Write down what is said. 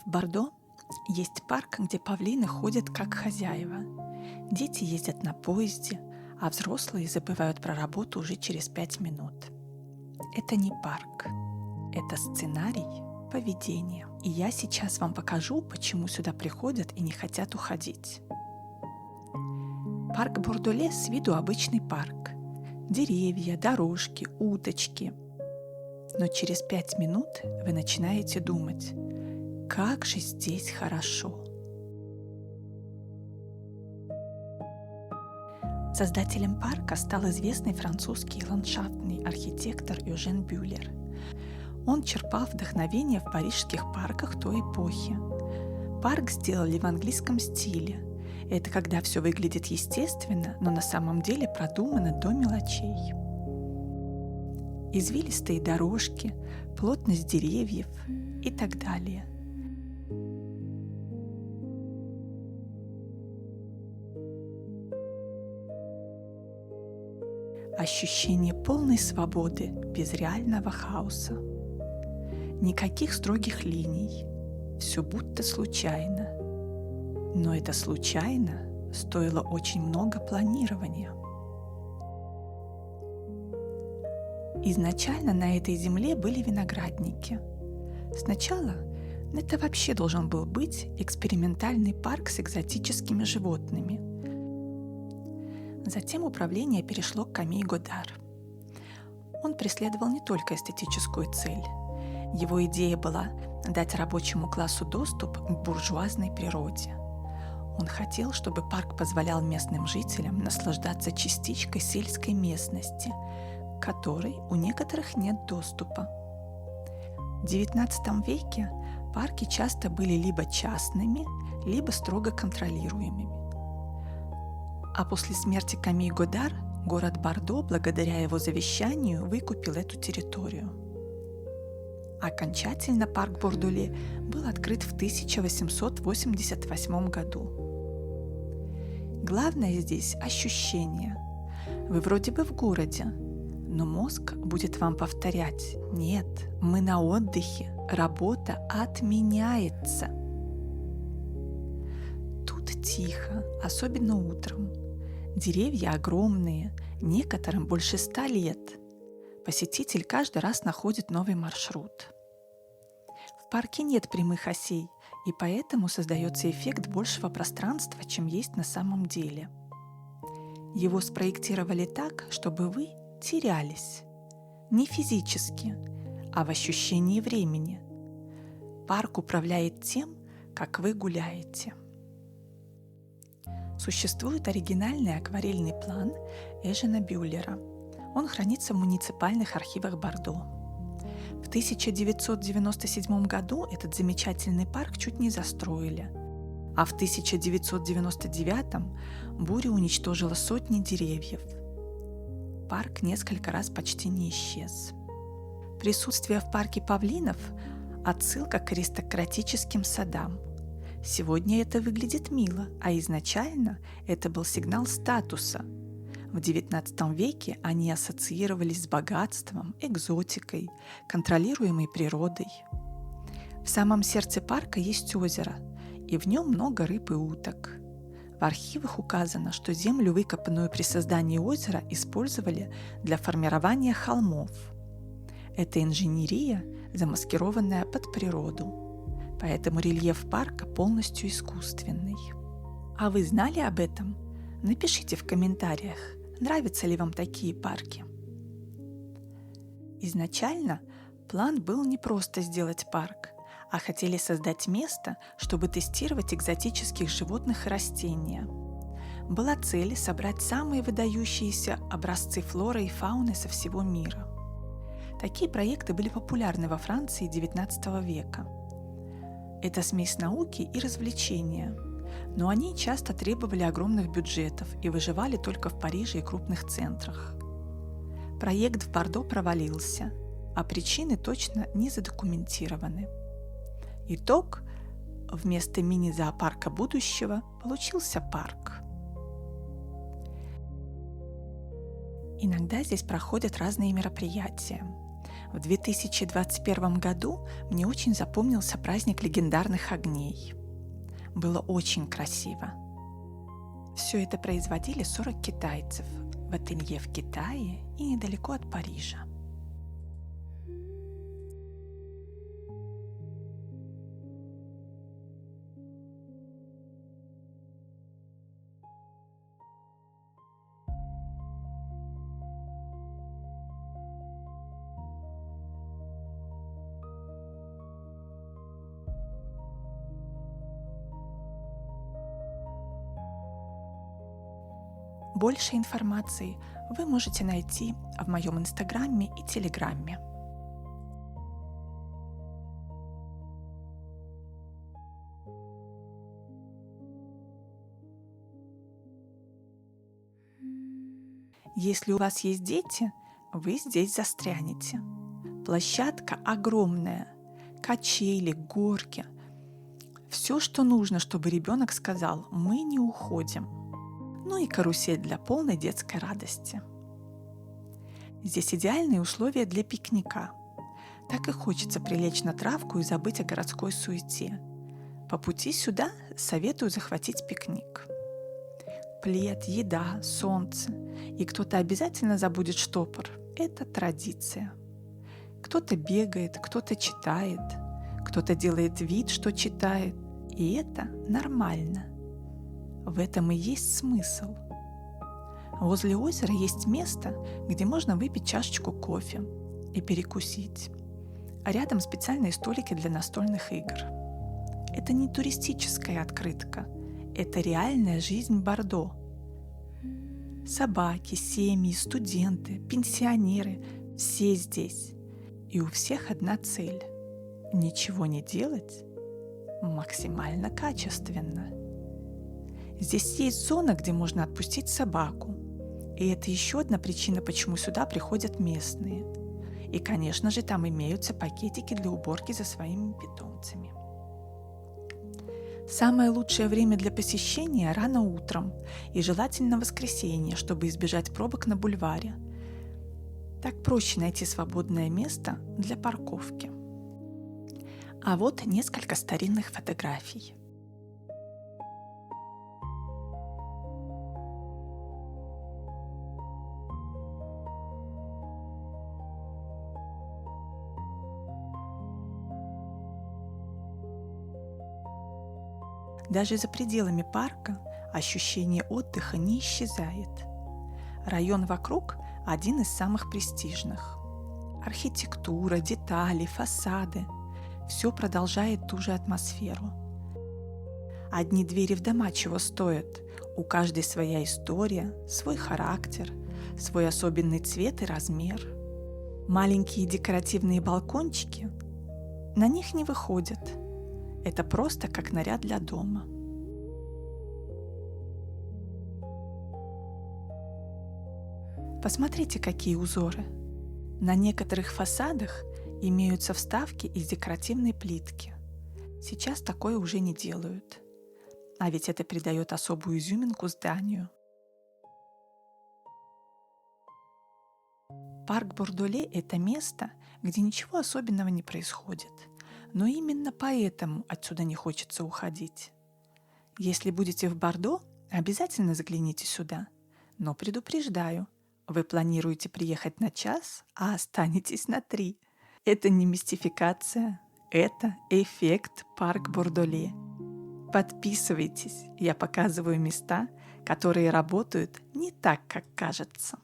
Бордо есть парк, где павлины ходят как хозяева. Дети ездят на поезде, а взрослые забывают про работу уже через 5 минут. Это не парк, это сценарий поведения. И я сейчас вам покажу, почему сюда приходят и не хотят уходить. Парк Бордо с виду обычный парк. Деревья, дорожки, уточки. Но через 5 минут вы начинаете думать: как же здесь хорошо. Создателем парка стал известный французский ландшафтный архитектор Эжен Бюллер. Он черпал вдохновение в парижских парках той эпохи. Парк сделали в английском стиле. Это когда все выглядит естественно, но на самом деле продумано до мелочей. Извилистые дорожки, плотность деревьев и так далее. Ощущение полной свободы без реального хаоса. Никаких строгих линий, все будто случайно. Но это случайно стоило очень много планирования. Изначально на этой земле были виноградники. Сначала это вообще должен был быть экспериментальный парк с экзотическими животными. Затем управление перешло к Камиль Годар. Он преследовал не только эстетическую цель. Его идея была дать рабочему классу доступ к буржуазной природе. Он хотел, чтобы парк позволял местным жителям наслаждаться частичкой сельской местности, к которой у некоторых нет доступа. В XIX веке парки часто были либо частными, либо строго контролируемыми. А после смерти Камиль Годар город Бордо, благодаря его завещанию, выкупил эту территорию. Окончательно парк Бордо был открыт в 1888 году. Главное здесь ощущение. Вы вроде бы в городе, но мозг будет вам повторять: нет, мы на отдыхе, работа отменяется. Тут тихо, особенно утром. Деревья огромные, некоторым больше 100 лет. Посетитель каждый раз находит новый маршрут. В парке нет прямых осей, и поэтому создается эффект большего пространства, чем есть на самом деле. Его спроектировали так, чтобы вы терялись. Не физически, а в ощущении времени. Парк управляет тем, как вы гуляете. Существует оригинальный акварельный план Эжена Бюллера. Он хранится в муниципальных архивах Бордо. В 1997 году этот замечательный парк чуть не застроили, а в 1999 буря уничтожила сотни деревьев. Парк несколько раз почти не исчез. Присутствие в парке павлинов – отсылка к аристократическим садам. Сегодня это выглядит мило, а изначально это был сигнал статуса. В XIX веке они ассоциировались с богатством, экзотикой, контролируемой природой. В самом сердце парка есть озеро, и в нем много рыб и уток. В архивах указано, что землю, выкопанную при создании озера, использовали для формирования холмов. Это инженерия, замаскированная под природу. Поэтому рельеф парка полностью искусственный. А вы знали об этом? Напишите в комментариях, нравятся ли вам такие парки. Изначально план был не просто сделать парк, а хотели создать место, чтобы тестировать экзотических животных и растения. Была цель собрать самые выдающиеся образцы флоры и фауны со всего мира. Такие проекты были популярны во Франции XIX века. Это смесь науки и развлечения, но они часто требовали огромных бюджетов и выживали только в Париже и крупных центрах. Проект в Бордо провалился, а причины точно не задокументированы. Итог: вместо мини-зоопарка будущего получился парк. Иногда здесь проходят разные мероприятия. В 2021 году мне очень запомнился праздник легендарных огней. Было очень красиво. Все это производили 40 китайцев в ателье в Китае и недалеко от Парижа. Больше информации вы можете найти в моем инстаграме и телеграме. Если у вас есть дети, вы здесь застрянете. Площадка огромная, качели, горки. Все, что нужно, чтобы ребенок сказал «мы не уходим». Ну и карусель для полной детской радости. Здесь идеальные условия для пикника. Так и хочется прилечь на травку и забыть о городской суете. По пути сюда советую захватить пикник. Плед, еда, солнце. И кто-то обязательно забудет штопор. Это традиция. Кто-то бегает, кто-то читает, кто-то делает вид, что читает. И это нормально. В этом и есть смысл. Возле озера есть место, где можно выпить чашечку кофе и перекусить. А рядом специальные столики для настольных игр. Это не туристическая открытка, это реальная жизнь Бордо. Собаки, семьи, студенты, пенсионеры – все здесь. И у всех одна цель – ничего не делать максимально качественно. Здесь есть зона, где можно отпустить собаку. И это еще одна причина, почему сюда приходят местные. И, конечно же, там имеются пакетики для уборки за своими питомцами. Самое лучшее время для посещения рано утром и желательно в воскресенье, чтобы избежать пробок на бульваре. Так проще найти свободное место для парковки. А вот несколько старинных фотографий. Даже за пределами парка ощущение отдыха не исчезает. Район вокруг один из самых престижных. Архитектура, детали, фасады – все продолжает ту же атмосферу. Одни двери в дома чего стоят. У каждой своя история, свой характер, свой особенный цвет и размер. Маленькие декоративные балкончики, на них не выходят. Это просто как наряд для дома. Посмотрите, какие узоры. На некоторых фасадах имеются вставки из декоративной плитки. Сейчас такое уже не делают. А ведь это придает особую изюминку зданию. Парк Бордоле – это место, где ничего особенного не происходит. Но именно поэтому отсюда не хочется уходить. Если будете в Бордо, обязательно загляните сюда. Но предупреждаю, вы планируете приехать на час, а останетесь на 3. Это не мистификация, это эффект Парк Бордоле. Подписывайтесь, я показываю места, которые работают не так, как кажется.